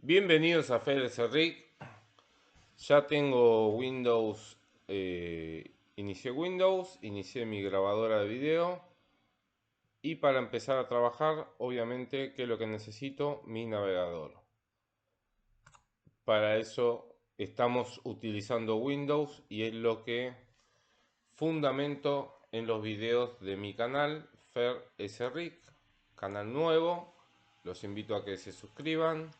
Bienvenidos a Félix Rick. Ya tengo Windows, inicié Windows, inicié mi grabadora de video y para empezar a trabajar, obviamente, ¿qué es lo que necesito? Mi navegador. Para eso estamos utilizando Windows y es lo que fundamento en los videos de mi canal, Fer S. Rick, canal nuevo. Los invito a que se suscriban.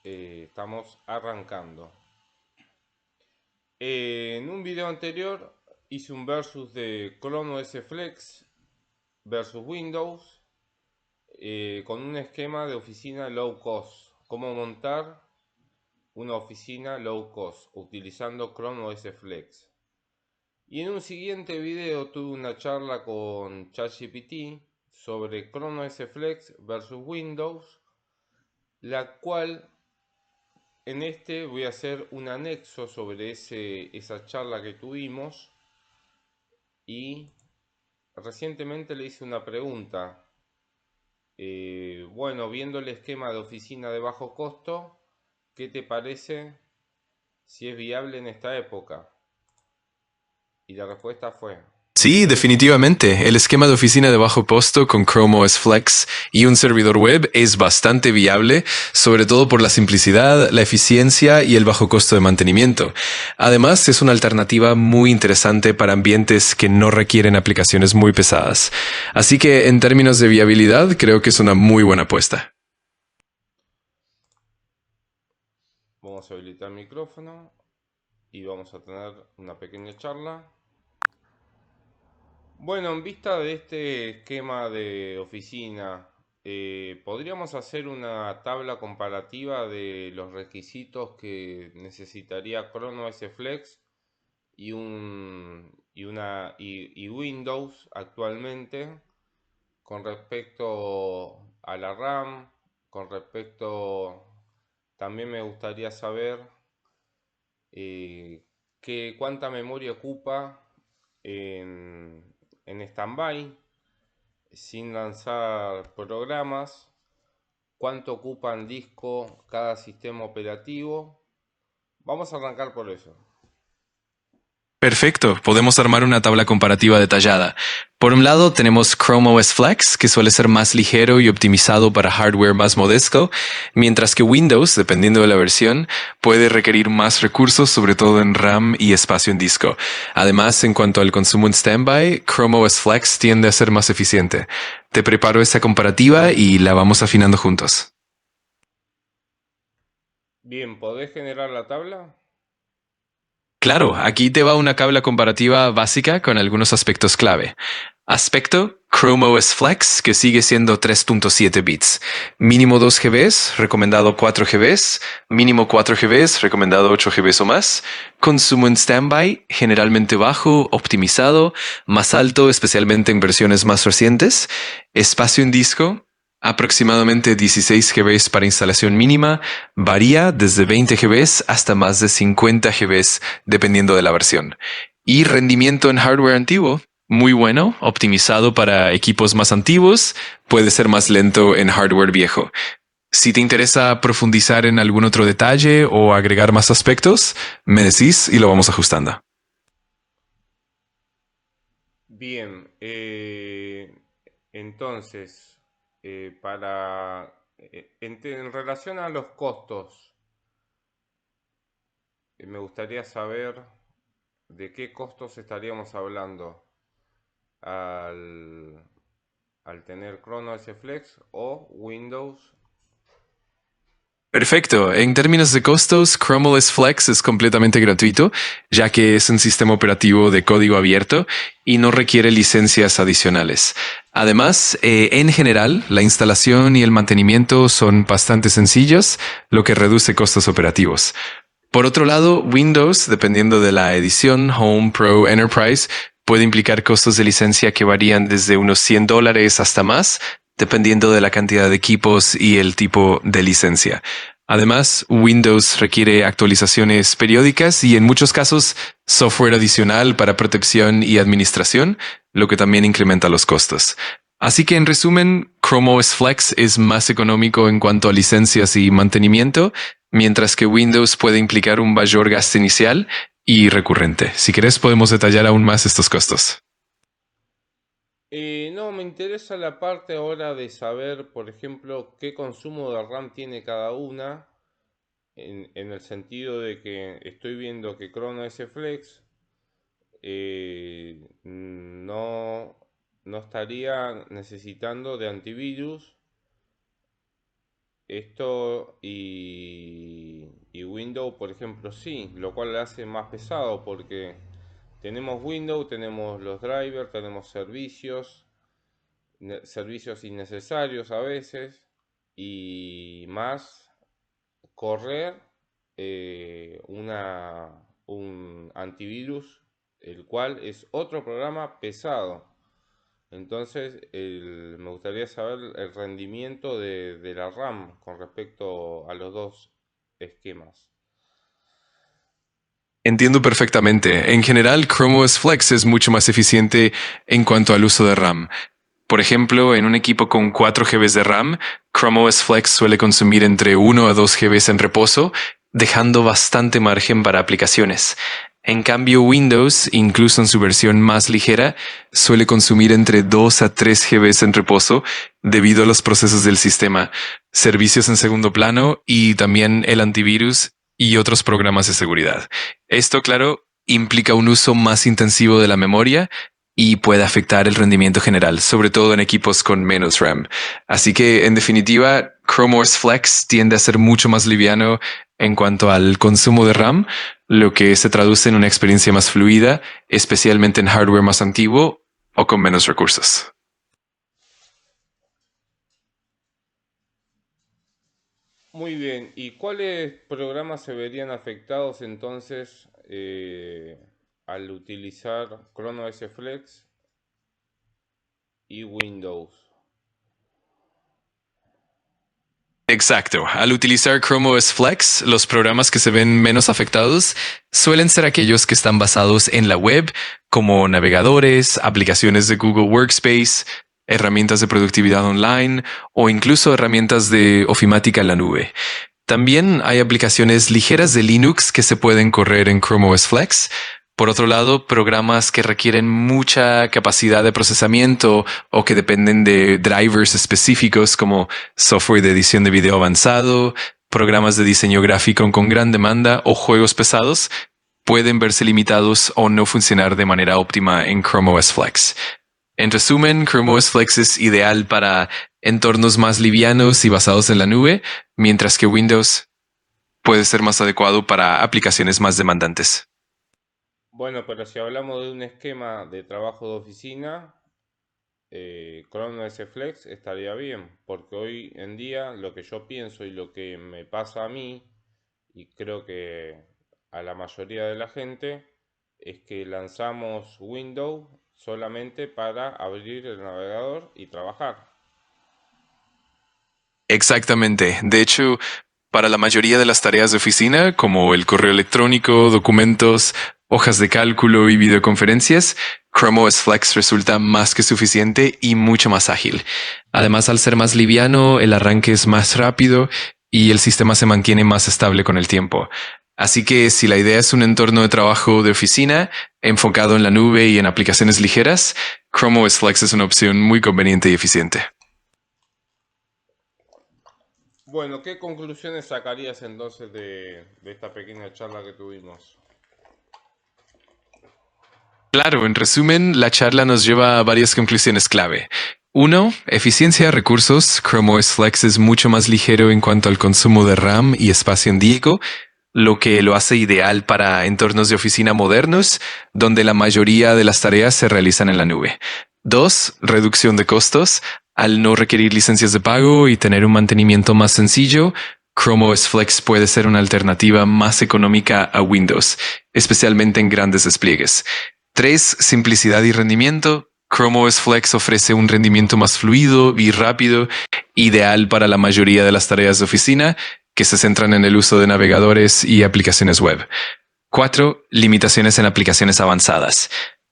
Estamos arrancando. En un video anterior hice un versus de Chrome OS Flex versus Windows con un esquema de oficina low cost. Cómo montar una oficina low cost utilizando Chrome OS Flex. Y en un siguiente video tuve una charla con ChatGPT sobre Chrome OS Flex versus Windows, la cual en este voy a hacer un anexo sobre esa charla que tuvimos. Y recientemente le hice una pregunta. Bueno, viendo el esquema de oficina de bajo costo, ¿qué te parece si es viable en esta época? Y la respuesta fue: Sí, definitivamente. El esquema de oficina de bajo costo con Chrome OS Flex y un servidor web es bastante viable, sobre todo por la simplicidad, la eficiencia y el bajo costo de mantenimiento. Además, es una alternativa muy interesante para ambientes que no requieren aplicaciones muy pesadas. Así que, en términos de viabilidad, creo que es una muy buena apuesta. vamos a habilitar el micrófono y vamos a tener una pequeña charla. Bueno, en vista de este esquema de oficina, podríamos hacer una tabla comparativa de los requisitos que necesitaría Chrome OS Flex y Windows actualmente con respecto a la RAM. Con respecto, también me gustaría saber cuánta memoria ocupa en stand-by sin lanzar programas, cuánto ocupa en disco cada sistema operativo. Vamos a arrancar por eso. Perfecto, podemos armar una tabla comparativa detallada. Por un lado tenemos Chrome OS Flex, que suele ser más ligero y optimizado para hardware más modesto, mientras que Windows, dependiendo de la versión, puede requerir más recursos, sobre todo en RAM y espacio en disco. Además, en cuanto al consumo en standby, Chrome OS Flex tiende a ser más eficiente. Te preparo esta comparativa y la vamos afinando juntos. Bien, ¿podés generar la tabla? Claro, aquí te va una tabla comparativa básica con algunos aspectos clave. Aspecto, Chrome OS Flex, que sigue siendo 3.7 bits. Mínimo 2 GB, recomendado 4 GB. Mínimo 4 GB, recomendado 8 GB o más. Consumo en standby, generalmente bajo, optimizado. Más alto, especialmente en versiones más recientes. Espacio en disco, aproximadamente 16 GB para instalación mínima, varía desde 20 GB hasta más de 50 GB dependiendo de la versión. Y rendimiento en hardware antiguo, muy bueno, optimizado para equipos más antiguos, puede ser más lento en hardware viejo. Si te interesa profundizar en algún otro detalle o agregar más aspectos, me decís y lo vamos ajustando. Bien, entonces, en relación a los costos, me gustaría saber de qué costos estaríamos hablando al, al tener Chrome OS Flex o Windows. Perfecto. En términos de costos, Chrome OS Flex es completamente gratuito, ya que es un sistema operativo de código abierto y no requiere licencias adicionales. Además, en general, la instalación y el mantenimiento son bastante sencillos, lo que reduce costos operativos. Por otro lado, Windows, dependiendo de la edición Home, Pro, Enterprise, puede implicar costos de licencia que varían desde unos $100 hasta más, dependiendo de la cantidad de equipos y el tipo de licencia. Además, Windows requiere actualizaciones periódicas y en muchos casos software adicional para protección y administración, lo que también incrementa los costos. Así que en resumen, Chrome OS Flex es más económico en cuanto a licencias y mantenimiento, mientras que Windows puede implicar un mayor gasto inicial y recurrente. Si querés podemos detallar aún más estos costos. No, me interesa la parte ahora de saber, por ejemplo, qué consumo de RAM tiene cada una, en el sentido de que estoy viendo que Chrome OS Flex no estaría necesitando de antivirus. Esto y Windows, por ejemplo, sí, lo cual lo hace más pesado porque tenemos Windows, tenemos los drivers, tenemos servicios innecesarios a veces, y más correr un antivirus, el cual es otro programa pesado. Entonces, me gustaría saber el rendimiento de la RAM con respecto a los dos esquemas. Entiendo perfectamente. En general, Chrome OS Flex es mucho más eficiente en cuanto al uso de RAM. Por ejemplo, en un equipo con 4 GB de RAM, Chrome OS Flex suele consumir entre 1 a 2 GB en reposo, dejando bastante margen para aplicaciones. En cambio, Windows, incluso en su versión más ligera, suele consumir entre 2 a 3 GB en reposo debido a los procesos del sistema, servicios en segundo plano y también el antivirus y otros programas de seguridad. Esto, claro, implica un uso más intensivo de la memoria y puede afectar el rendimiento general, sobre todo en equipos con menos RAM. Así que, en definitiva, Chrome OS Flex tiende a ser mucho más liviano en cuanto al consumo de RAM, lo que se traduce en una experiencia más fluida, especialmente en hardware más antiguo o con menos recursos. Muy bien, ¿y cuáles programas se verían afectados entonces al utilizar Chrome OS Flex y Windows? Exacto. Al utilizar Chrome OS Flex, los programas que se ven menos afectados suelen ser aquellos que están basados en la web, como navegadores, aplicaciones de Google Workspace, herramientas de productividad online o incluso herramientas de ofimática en la nube. También hay aplicaciones ligeras de Linux que se pueden correr en Chrome OS Flex. Por otro lado, programas que requieren mucha capacidad de procesamiento o que dependen de drivers específicos como software de edición de video avanzado, programas de diseño gráfico con gran demanda o juegos pesados pueden verse limitados o no funcionar de manera óptima en Chrome OS Flex. En resumen, Chrome OS Flex es ideal para entornos más livianos y basados en la nube, mientras que Windows puede ser más adecuado para aplicaciones más demandantes. Bueno, pero si hablamos de un esquema de trabajo de oficina, Chrome OS Flex estaría bien, porque hoy en día lo que yo pienso y lo que me pasa a mí, y creo que a la mayoría de la gente, es que lanzamos Windows solamente para abrir el navegador y trabajar. Exactamente. De hecho, para la mayoría de las tareas de oficina, como el correo electrónico, documentos, hojas de cálculo y videoconferencias, Chrome OS Flex resulta más que suficiente y mucho más ágil. Además, al ser más liviano, el arranque es más rápido y el sistema se mantiene más estable con el tiempo. Así que si la idea es un entorno de trabajo de oficina enfocado en la nube y en aplicaciones ligeras, Chrome OS Flex es una opción muy conveniente y eficiente. Bueno, ¿qué conclusiones sacarías entonces de esta pequeña charla que tuvimos? Claro, en resumen, la charla nos lleva a varias conclusiones clave. 1. Eficiencia de recursos. Chrome OS Flex es mucho más ligero en cuanto al consumo de RAM y espacio en disco, lo que lo hace ideal para entornos de oficina modernos, donde la mayoría de las tareas se realizan en la nube. 2. Reducción de costos. Al no requerir licencias de pago y tener un mantenimiento más sencillo, Chrome OS Flex puede ser una alternativa más económica a Windows, especialmente en grandes despliegues. 3. Simplicidad y rendimiento. Chrome OS Flex ofrece un rendimiento más fluido y rápido, ideal para la mayoría de las tareas de oficina que se centran en el uso de navegadores y aplicaciones web. 4. Limitaciones en aplicaciones avanzadas.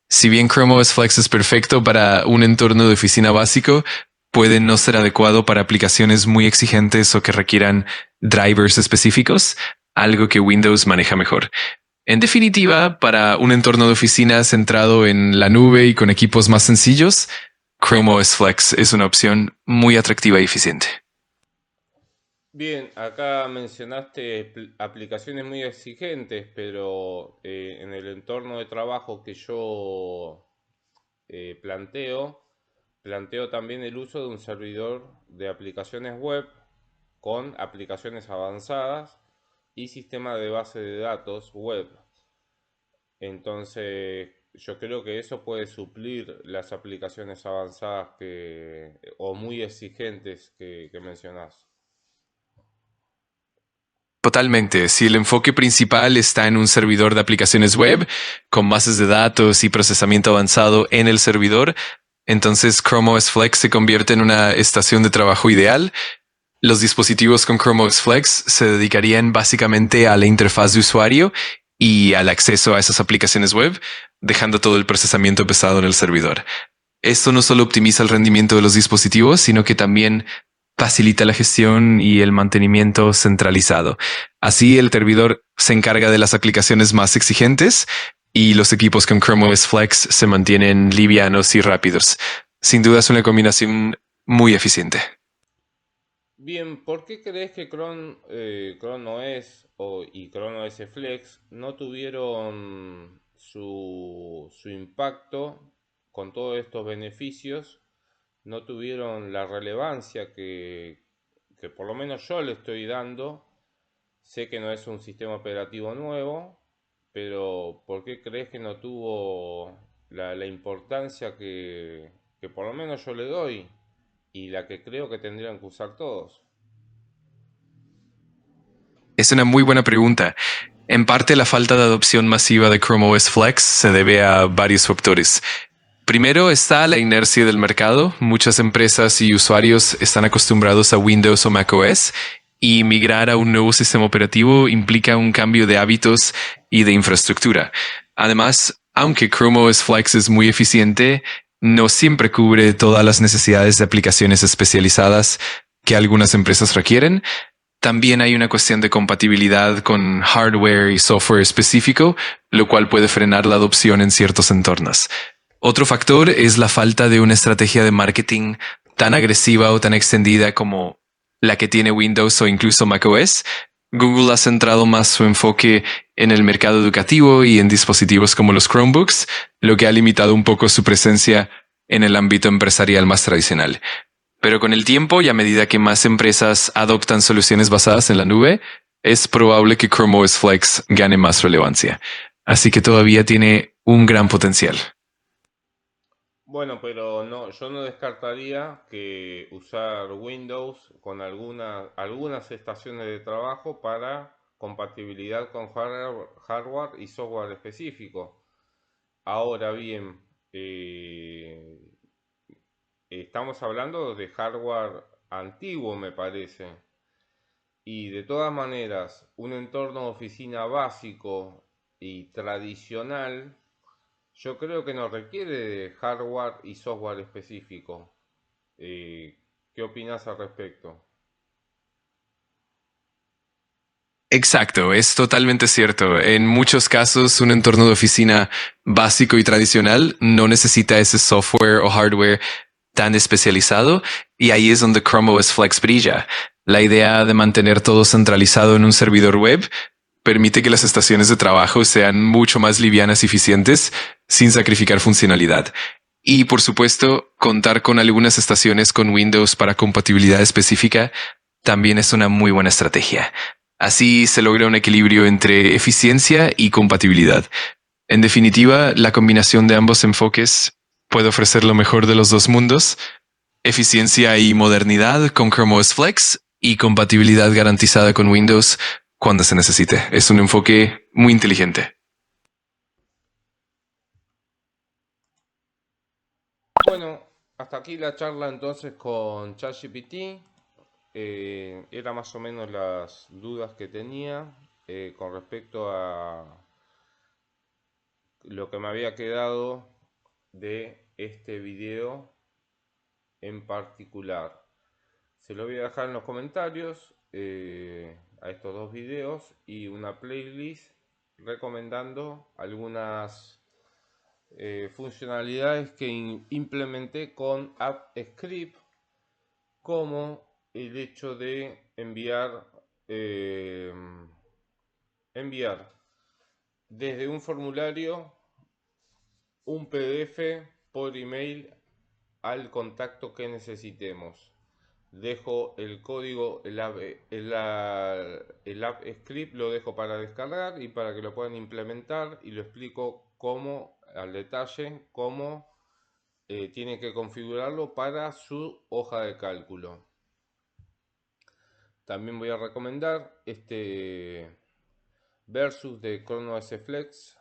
Si bien Chrome OS Flex es perfecto para un entorno de oficina básico, puede no ser adecuado para aplicaciones muy exigentes o que requieran drivers específicos, algo que Windows maneja mejor. En definitiva, para un entorno de oficina centrado en la nube y con equipos más sencillos, Chrome OS Flex es una opción muy atractiva y eficiente. Bien, acá mencionaste aplicaciones muy exigentes, pero en el entorno de trabajo que yo planteo también el uso de un servidor de aplicaciones web con aplicaciones avanzadas y sistema de base de datos web. Entonces, yo creo que eso puede suplir las aplicaciones avanzadas o muy exigentes que mencionás. Totalmente. Si el enfoque principal está en un servidor de aplicaciones web con bases de datos y procesamiento avanzado en el servidor, entonces Chrome OS Flex se convierte en una estación de trabajo ideal. Los dispositivos con Chrome OS Flex se dedicarían básicamente a la interfaz de usuario y al acceso a esas aplicaciones web, dejando todo el procesamiento pesado en el servidor. Esto no solo optimiza el rendimiento de los dispositivos, sino que también facilita la gestión y el mantenimiento centralizado. Así el servidor se encarga de las aplicaciones más exigentes y los equipos con Chrome OS Flex se mantienen livianos y rápidos. Sin duda es una combinación muy eficiente. Bien, ¿por qué crees que Chrome OS y Chrome OS Flex no tuvieron su impacto con todos estos beneficios? No tuvieron la relevancia que por lo menos yo le estoy dando. Sé que no es un sistema operativo nuevo, pero ¿por qué crees que no tuvo la importancia que por lo menos yo le doy y la que creo que tendrían que usar todos? Es una muy buena pregunta. En parte, la falta de adopción masiva de Chrome OS Flex se debe a varios factores. Primero está la inercia del mercado. Muchas empresas y usuarios están acostumbrados a Windows o macOS y migrar a un nuevo sistema operativo implica un cambio de hábitos y de infraestructura. Además, aunque Chrome OS Flex es muy eficiente, no siempre cubre todas las necesidades de aplicaciones especializadas que algunas empresas requieren. También hay una cuestión de compatibilidad con hardware y software específico, lo cual puede frenar la adopción en ciertos entornos. Otro factor es la falta de una estrategia de marketing tan agresiva o tan extendida como la que tiene Windows o incluso macOS. Google ha centrado más su enfoque en el mercado educativo y en dispositivos como los Chromebooks, lo que ha limitado un poco su presencia en el ámbito empresarial más tradicional. Pero con el tiempo y a medida que más empresas adoptan soluciones basadas en la nube, es probable que Chrome OS Flex gane más relevancia. Así que todavía tiene un gran potencial. Bueno, pero no, yo no descartaría que usar Windows con algunas estaciones de trabajo para compatibilidad con hardware y software específico. Ahora bien, estamos hablando de hardware antiguo, me parece. Y de todas maneras, un entorno de oficina básico y tradicional, yo creo que no requiere de hardware y software específico. ¿Qué opinas al respecto? Exacto, es totalmente cierto. En muchos casos, un entorno de oficina básico y tradicional no necesita ese software o hardware tan especializado y ahí es donde Chrome OS Flex brilla. La idea de mantener todo centralizado en un servidor web permite que las estaciones de trabajo sean mucho más livianas y eficientes sin sacrificar funcionalidad. Y por supuesto, contar con algunas estaciones con Windows para compatibilidad específica también es una muy buena estrategia. Así se logra un equilibrio entre eficiencia y compatibilidad. En definitiva, la combinación de ambos enfoques puede ofrecer lo mejor de los dos mundos: eficiencia y modernidad con Chrome OS Flex y compatibilidad garantizada con Windows cuando se necesite. Es un enfoque muy inteligente. Bueno, hasta aquí la charla entonces con ChatGPT. Era más o menos las dudas que tenía con respecto a lo que me había quedado de este video en particular. Se lo voy a dejar en los comentarios a estos dos videos y una playlist recomendando algunas funcionalidades que implementé con AppScript, como el hecho de enviar desde un formulario un PDF por email al contacto que necesitemos. Dejo el código, el app script lo dejo para descargar y para que lo puedan implementar, y lo explico cómo, al detalle, cómo tiene que configurarlo para su hoja de cálculo. También voy a recomendar este Versus de ChronoS Flex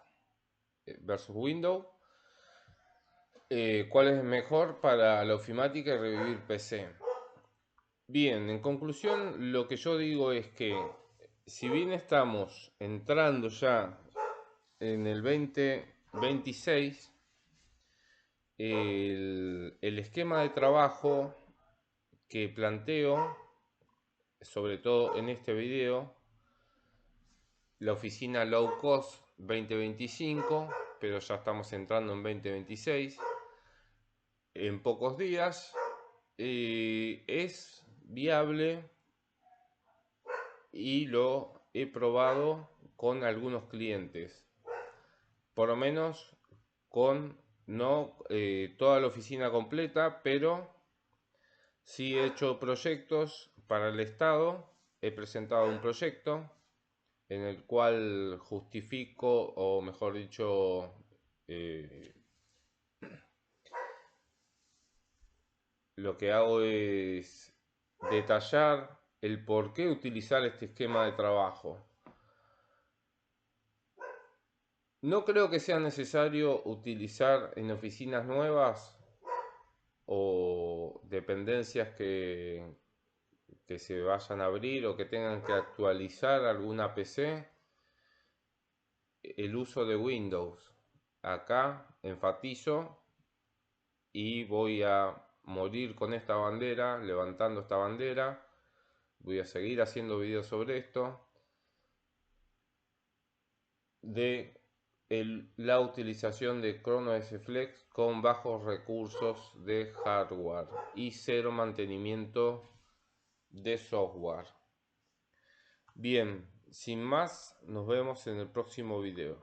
versus Windows. ¿Cuál es mejor para la ofimática y revivir PC? Bien, en conclusión, lo que yo digo es que si bien estamos entrando ya en el 2026, el esquema de trabajo que planteo, sobre todo en este video, la oficina Low Cost 2025, pero ya estamos entrando en 2026, en pocos días, es viable y lo he probado con algunos clientes, por lo menos con no toda la oficina completa, pero sí he hecho proyectos para el Estado. He presentado un proyecto en el cual justifico, o mejor dicho, lo que hago es detallar el por qué utilizar este esquema de trabajo. No creo que sea necesario utilizar en oficinas nuevas o dependencias que se vayan a abrir o que tengan que actualizar alguna PC, el uso de Windows. Acá enfatizo y voy a morir con esta bandera, levantando esta bandera. Voy a seguir haciendo videos sobre esto, de la utilización de ChronoS Flex con bajos recursos de hardware y cero mantenimiento de software. Bien, sin más, nos vemos en el próximo video.